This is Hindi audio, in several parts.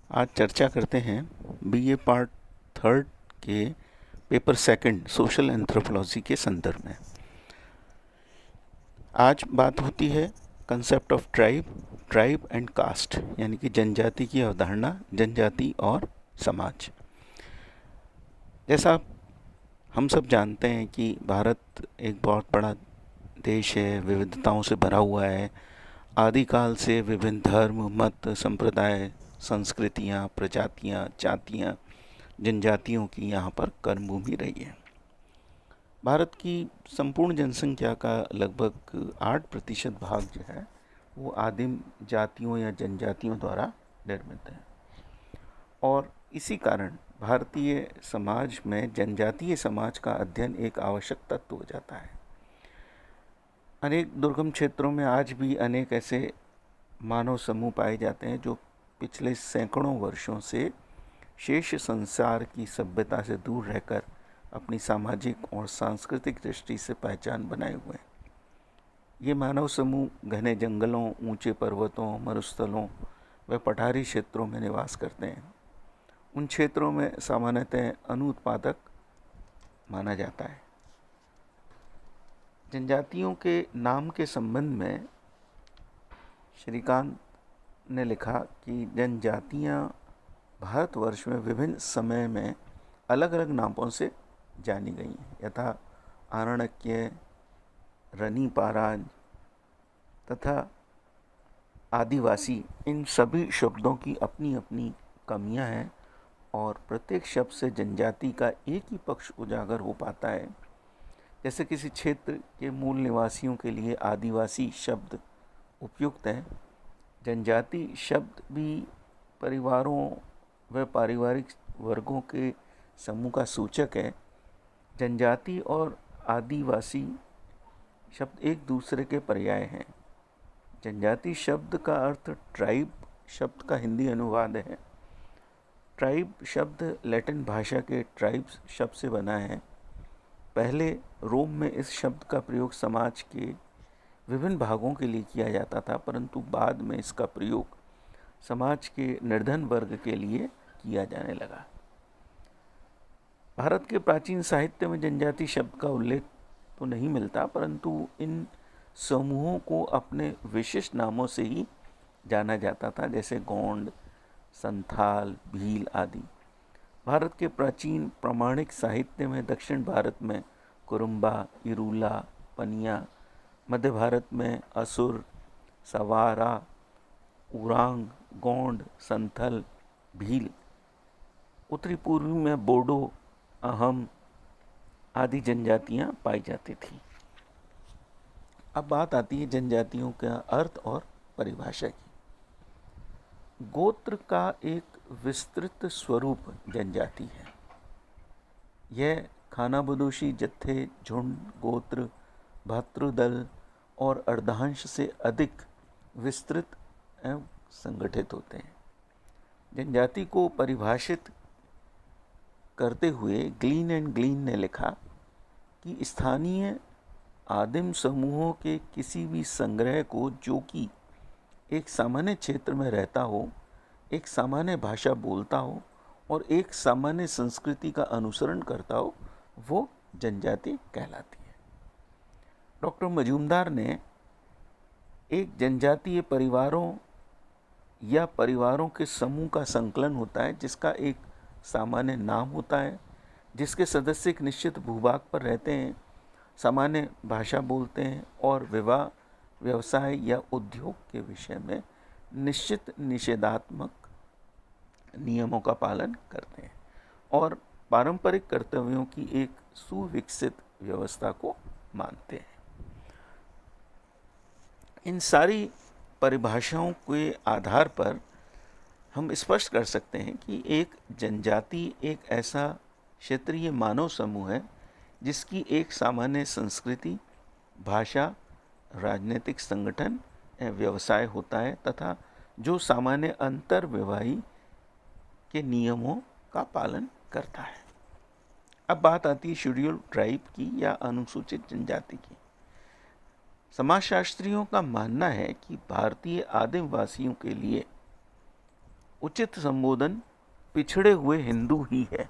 आज चर्चा करते हैं बीए पार्ट थर्ड के पेपर सेकंड सोशल एंथ्रोपोलॉजी के संदर्भ में। आज बात होती है concept of tribe and caste, यानी कि जनजाति की अवधारणा, जनजाति और समाज। जैसा हम सब जानते हैं कि भारत एक बहुत बड़ा देश है, विविधताओं से भरा हुआ है। आदिकाल से विभिन्न धर्म, मत, संप्रदाय, संस्कृतियाँ, प्रजातियाँ, जातियाँ, जनजातियों की यहाँ पर कर्मभूमि रही है। भारत की संपूर्ण जनसंख्या का लगभग 8% भाग जो है वो आदिम जातियों या जनजातियों द्वारा निर्मित है, और इसी कारण भारतीय समाज में जनजातीय समाज का अध्ययन एक आवश्यक तत्व हो जाता है। अनेक दुर्गम क्षेत्रों में आज भी अनेक ऐसे मानव समूह पाए जाते हैं जो पिछले सैकड़ों वर्षों से शेष संसार की सभ्यता से दूर रहकर अपनी सामाजिक और सांस्कृतिक दृष्टि से पहचान बनाए हुए हैं। ये मानव समूह घने जंगलों, ऊंचे पर्वतों, मरुस्थलों व पठारी क्षेत्रों में निवास करते हैं। उन क्षेत्रों में सामान्यतः अनुत्पादक माना जाता है। जनजातियों के नाम के संबंध में श्रीकांत ने लिखा कि जनजातियाँ भारतवर्ष में विभिन्न समय में अलग अलग नामों से जानी गई हैं, यथा आरण्यक, रनीपाराज तथा आदिवासी। इन सभी शब्दों की अपनी अपनी कमियां हैं और प्रत्येक शब्द से जनजाति का एक ही पक्ष उजागर हो पाता है। जैसे किसी क्षेत्र के मूल निवासियों के लिए आदिवासी शब्द उपयुक्त है, जनजाति शब्द भी परिवारों व पारिवारिक वर्गों के समूह का सूचक है। जनजाति और आदिवासी शब्द एक दूसरे के पर्याय हैं। जनजाति शब्द का अर्थ ट्राइब शब्द का हिंदी अनुवाद है। ट्राइब शब्द लैटिन भाषा के ट्राइब्स शब्द से बना है। पहले रोम में इस शब्द का प्रयोग समाज के विभिन्न भागों के लिए किया जाता था, परंतु बाद में इसका प्रयोग समाज के निर्धन वर्ग के लिए किया जाने लगा। भारत के प्राचीन साहित्य में जनजाति शब्द का उल्लेख तो नहीं मिलता, परंतु इन समूहों को अपने विशिष्ट नामों से ही जाना जाता था, जैसे गोंड, संथाल, भील आदि। भारत के प्राचीन प्रामाणिक साहित्य में दक्षिण भारत में कुरुम्बा, इरूला, पनिया, मध्य भारत में असुर, सवारा, उरांग, गोंड, संथल, भील, उत्तरी पूर्वी में बोडो, अहम आदि जनजातियां पाई जाती थी। अब बात आती है जनजातियों का अर्थ और परिभाषा की। गोत्र का एक विस्तृत स्वरूप जनजाति है। यह खानाबदोशी, जत्थे, झुंड, गोत्र, भातृदल और अर्धांश से अधिक विस्तृत एवं संगठित होते हैं। जनजाति को परिभाषित करते हुए ग्लीन एंड ग्लीन ने लिखा कि स्थानीय आदिम समूहों के किसी भी संग्रह को जो कि एक सामान्य क्षेत्र में रहता हो, एक सामान्य भाषा बोलता हो और एक सामान्य संस्कृति का अनुसरण करता हो, वो जनजाति कहलाती है। डॉक्टर मजूमदार ने एक जनजातीय परिवारों या परिवारों के समूह का संकलन होता है जिसका एक सामान्य नाम होता है, जिसके सदस्य एक निश्चित भूभाग पर रहते हैं, सामान्य भाषा बोलते हैं और विवाह, व्यवसाय या उद्योग के विषय में निश्चित निषेधात्मक नियमों का पालन करते हैं और पारंपरिक कर्तव्यों की एक सुविकसित व्यवस्था को मानते हैं। इन सारी परिभाषाओं के आधार पर हम स्पष्ट कर सकते हैं कि एक जनजाति एक ऐसा क्षेत्रीय मानव समूह है जिसकी एक सामान्य संस्कृति, भाषा, राजनीतिक संगठन एवं व्यवसाय होता है तथा जो सामान्य अंतर्विवाही के नियमों का पालन करता है। अब बात आती है शेड्यूल्ड ट्राइब की या अनुसूचित जनजाति की। समाजशास्त्रियों का मानना है कि भारतीय आदिमवासियों के लिए उचित संबोधन पिछड़े हुए हिंदू ही है।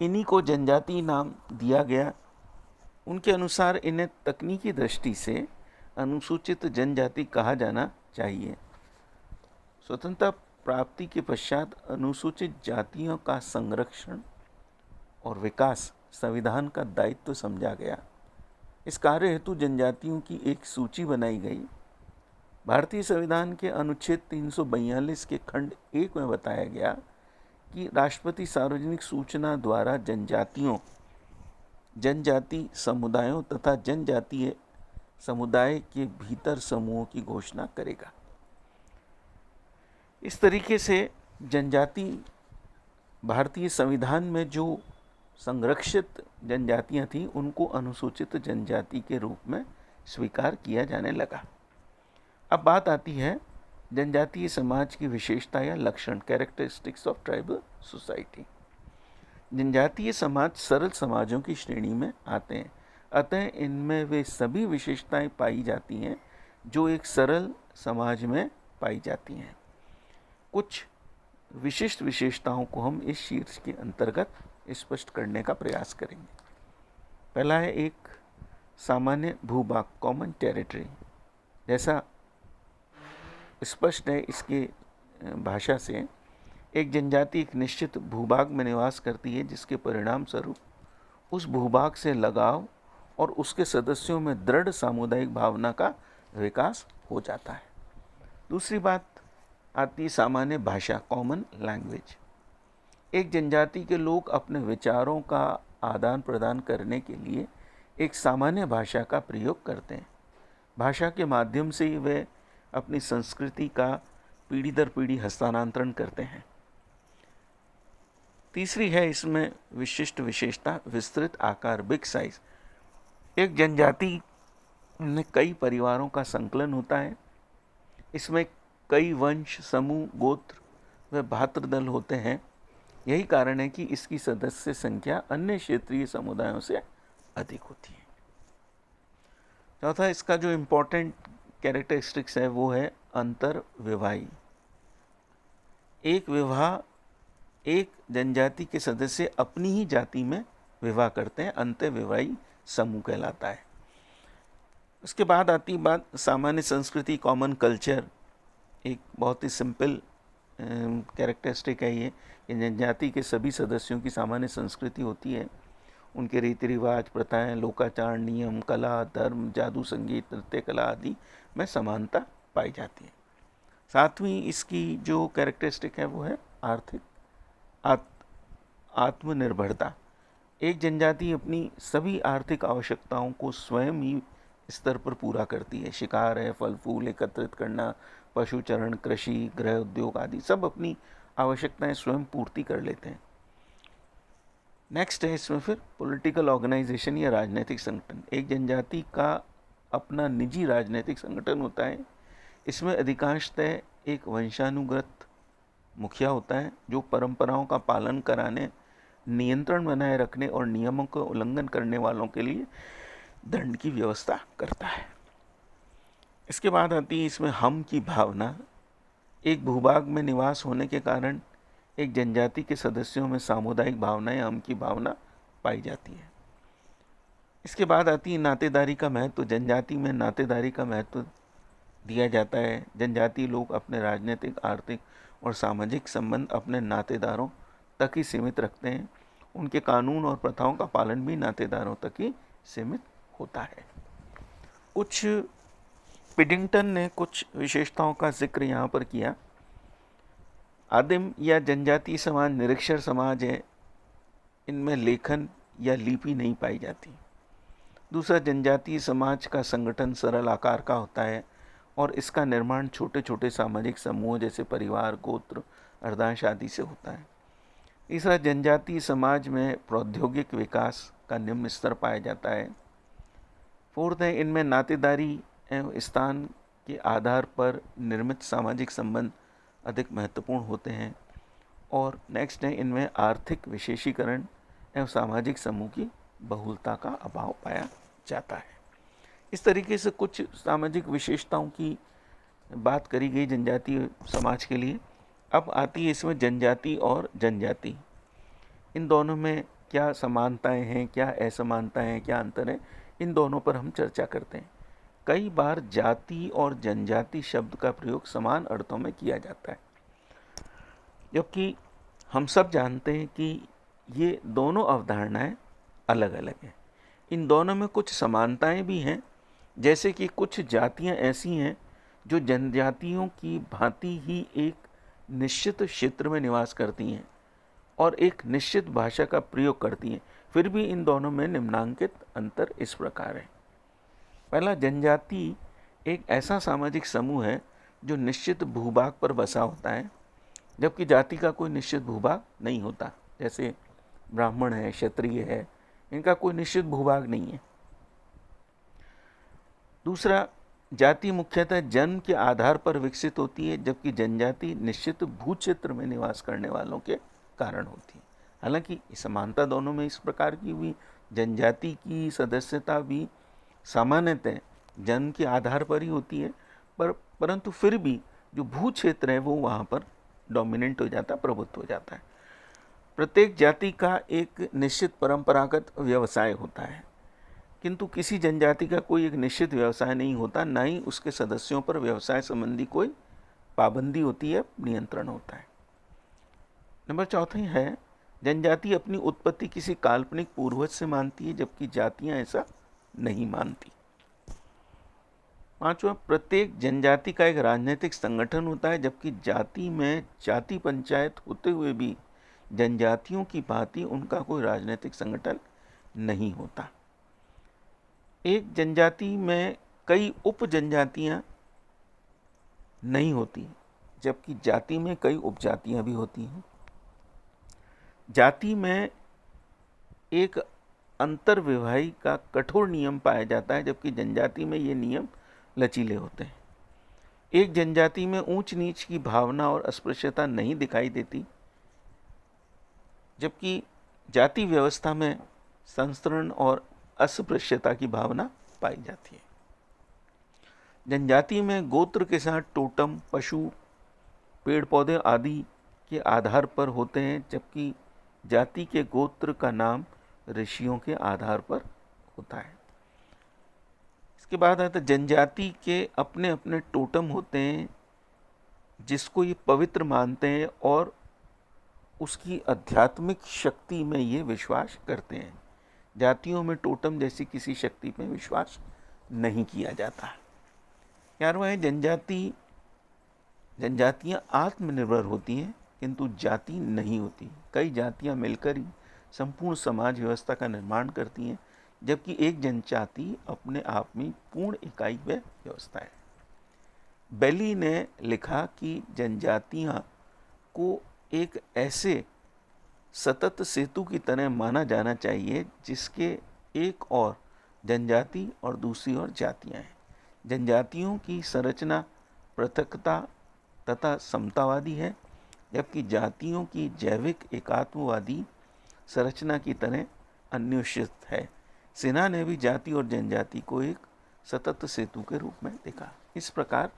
इन्हीं को जनजाति नाम दिया गया। उनके अनुसार इन्हें तकनीकी दृष्टि से अनुसूचित जनजाति कहा जाना चाहिए। स्वतंत्रता प्राप्ति के पश्चात अनुसूचित जातियों का संरक्षण और विकास संविधान का दायित्व समझा गया। इस कार्य हेतु जनजातियों की एक सूची बनाई गई। भारतीय संविधान के अनुच्छेद 342 के खंड 1 में बताया गया कि राष्ट्रपति सार्वजनिक सूचना द्वारा जनजातियों, जनजाति समुदायों तथा जनजातीय समुदाय के भीतर समूहों की घोषणा करेगा। इस तरीके से जनजाति भारतीय संविधान में जो संरक्षित जनजातियां थीं उनको अनुसूचित जनजाति के रूप में स्वीकार किया जाने लगा। अब बात आती है जनजातीय समाज की विशेषता या लक्षण, कैरेक्टरिस्टिक्स ऑफ ट्राइबल सोसाइटी। जनजातीय समाज सरल समाजों की श्रेणी में आते हैं, अतः इनमें वे सभी विशेषताएं पाई जाती हैं जो एक सरल समाज में पाई जाती हैं। कुछ विशिष्ट विशेषताओं को हम इस शीर्ष के अंतर्गत स्पष्ट करने का प्रयास करेंगे। पहला है एक सामान्य भूभाग, कॉमन टेरिटरी। जैसा स्पष्ट है इसके भाषा से, एक जनजाति एक निश्चित भूभाग में निवास करती है जिसके परिणाम स्वरूप उस भूभाग से लगाव और उसके सदस्यों में दृढ़ सामुदायिक भावना का विकास हो जाता है। दूसरी बात आती है सामान्य भाषा, कॉमन लैंग्वेज। एक जनजाति के लोग अपने विचारों का आदान प्रदान करने के लिए एक सामान्य भाषा का प्रयोग करते हैं। भाषा के माध्यम से ही वे अपनी संस्कृति का पीढ़ी दर पीढ़ी हस्तांतरण करते हैं। तीसरी है इसमें विशिष्ट विशेषता, विस्तृत आकार, बिग साइज। एक जनजाति में कई परिवारों का संकलन होता है। इसमें कई वंश, समूह, गोत्र व भातृदल होते हैं। यही कारण है कि इसकी सदस्य संख्या अन्य क्षेत्रीय समुदायों से अधिक होती है। चौथा इसका जो इम्पोर्टेंट कैरेक्टरिस्टिक्स है वो है अंतर विवाही। एक विवाह एक जनजाति के सदस्य अपनी ही जाति में विवाह करते हैं, अंतर विवाही समूह कहलाता है। उसके बाद आती बात सामान्य संस्कृति, कॉमन कल्चर। एक बहुत ही सिंपल कैरेक्टरिस्टिक है ये कि जनजाति के सभी सदस्यों की सामान्य संस्कृति होती है। उनके रीति रिवाज, प्रथाएं, लोकाचार, नियम, कला, धर्म, जादू, संगीत, नृत्य कला आदि में समानता पाई जाती है। सातवीं इसकी जो कैरेक्टरिस्टिक है वो है आर्थिक आत्मनिर्भरता। एक जनजाति अपनी सभी आर्थिक आवश्यकताओं को स्वयं ही स्तर पर पूरा करती है। शिकार है, फल फूल एकत्रित करना, पशुचरण, कृषि, गृह उद्योग आदि सब अपनी आवश्यकताएं स्वयं पूर्ति कर लेते हैं। नेक्स्ट है इसमें फिर पॉलिटिकल ऑर्गेनाइजेशन या राजनीतिक संगठन। एक जनजाति का अपना निजी राजनीतिक संगठन होता है। इसमें अधिकांशतः एक वंशानुगत मुखिया होता है जो परंपराओं का पालन कराने, नियंत्रण बनाए रखने और नियमों का उल्लंघन करने वालों के लिए दंड की व्यवस्था करता है। इसके बाद आती है इसमें हम की भावना। एक भूभाग में निवास होने के कारण एक जनजाति के सदस्यों में सामुदायिक भावनाएं, हम की भावना पाई जाती है। इसके बाद आती है नातेदारी का महत्व। जनजाति में नातेदारी का महत्व दिया जाता है। जनजाति लोग अपने राजनीतिक, आर्थिक और सामाजिक संबंध अपने नातेदारों तक ही सीमित रखते हैं। उनके कानून और प्रथाओं का पालन भी नातेदारों तक ही सीमित होता है। कुछ पिडिंगटन ने कुछ विशेषताओं का जिक्र यहाँ पर किया। आदिम या जनजातीय समाज निरक्षर समाज है। इनमें लेखन या लिपि नहीं पाई जाती। दूसरा, जनजातीय समाज का संगठन सरल आकार का होता है और इसका निर्माण छोटे छोटे सामाजिक समूहों जैसे परिवार, गोत्र, अर्धांश आदि से होता है। तीसरा, जनजातीय समाज में प्रौद्योगिक विकास का निम्न स्तर पाया जाता है। फोर्थ है इनमें नातेदारी एवं स्थान के आधार पर निर्मित सामाजिक संबंध अधिक महत्वपूर्ण होते हैं। और नेक्स्ट है इनमें आर्थिक विशेषीकरण एवं सामाजिक समूह की बहुलता का अभाव पाया जाता है। इस तरीके से कुछ सामाजिक विशेषताओं की बात करी गई जनजातीय समाज के लिए। अब आती है इसमें जनजाति और जनजाति। इन दोनों में क्या समानताएं हैं, क्या असमानताएं हैं, क्या अंतर है, इन दोनों पर हम चर्चा करते हैं। कई बार जाति और जनजाति शब्द का प्रयोग समान अर्थों में किया जाता है, जबकि हम सब जानते हैं कि ये दोनों अवधारणाएं अलग अलग हैं। इन दोनों में कुछ समानताएं भी हैं, जैसे कि कुछ जातियां ऐसी हैं जो जनजातियों की भांति ही एक निश्चित क्षेत्र में निवास करती हैं और एक निश्चित भाषा का प्रयोग करती हैं। फिर भी इन दोनों में निम्नांकित अंतर इस प्रकार है। पहला, जनजाति एक ऐसा सामाजिक समूह है जो निश्चित भूभाग पर बसा होता है, जबकि जाति का कोई निश्चित भूभाग नहीं होता। जैसे ब्राह्मण है, क्षत्रिय है, इनका कोई निश्चित भूभाग नहीं है। दूसरा, जाति मुख्यतः जन्म के आधार पर विकसित होती है, जबकि जनजाति निश्चित भूक्षेत्र में निवास करने वालों के कारण होती है। हालांकि समानता दोनों में इस प्रकार की हुई, जनजाति की सदस्यता भी सामान्यतः जन्म के आधार पर ही होती है, परंतु फिर भी जो भू क्षेत्र है वो वहाँ पर डोमिनेंट हो जाता है, प्रभुत्व हो जाता है। प्रत्येक जाति का एक निश्चित परंपरागत व्यवसाय होता है, किंतु किसी जनजाति का कोई एक निश्चित व्यवसाय नहीं होता, ना ही उसके सदस्यों पर व्यवसाय संबंधी कोई पाबंदी होती है, नियंत्रण होता है। नंबर चौथा है, जनजाति अपनी उत्पत्ति किसी काल्पनिक पूर्वज से मानती है, जबकि जातियां ऐसा नहीं मानती। पांचवा, प्रत्येक जनजाति का एक राजनीतिक संगठन होता है, जबकि जाति में जाति पंचायत होते हुए भी जनजातियों की भांति उनका कोई राजनीतिक संगठन नहीं होता। एक जनजाति में कई उप जनजातियां नहीं होती, जबकि जाति में कई उपजातियां भी होती हैं। जाति में एक अंतर्विवाही का कठोर नियम पाया जाता है, जबकि जनजाति में ये नियम लचीले होते हैं। एक जनजाति में ऊंच नीच की भावना और अस्पृश्यता नहीं दिखाई देती, जबकि जाति व्यवस्था में संस्तरण और अस्पृश्यता की भावना पाई जाती है। जनजाति में गोत्र के साथ टोटम, पशु, पेड़ पौधे आदि के आधार पर होते हैं, जबकि जाति के गोत्र का नाम ऋषियों के आधार पर होता है। इसके बाद आता है, जनजाति के अपने अपने टोटम होते हैं जिसको ये पवित्र मानते हैं और उसकी आध्यात्मिक शक्ति में ये विश्वास करते हैं। जातियों में टोटम जैसी किसी शक्ति में विश्वास नहीं किया जाता। 11वां है, जनजातियां आत्मनिर्भर होती हैं, किंतु जाति नहीं होती। कई जातियां मिलकर ही संपूर्ण समाज व्यवस्था का निर्माण करती हैं, जबकि एक जनजाति अपने आप में पूर्ण इकाई व व्यवस्था है। बेली ने लिखा कि जनजातियां को एक ऐसे सतत सेतु की तरह माना जाना चाहिए जिसके एक और जनजाति और दूसरी ओर जातियां हैं। जनजातियों की संरचना पृथकता तथा समतावादी है, जबकि जातियों की जैविक एकात्मवादी संरचना की तरह अन्योन्यत है। सिन्हा ने भी जाति और जनजाति को एक सतत सेतु के रूप में देखा। इस प्रकार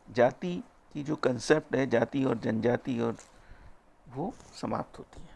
जाति की जो कंसेप्ट है, जाति और जनजाति, और वो समाप्त होती है।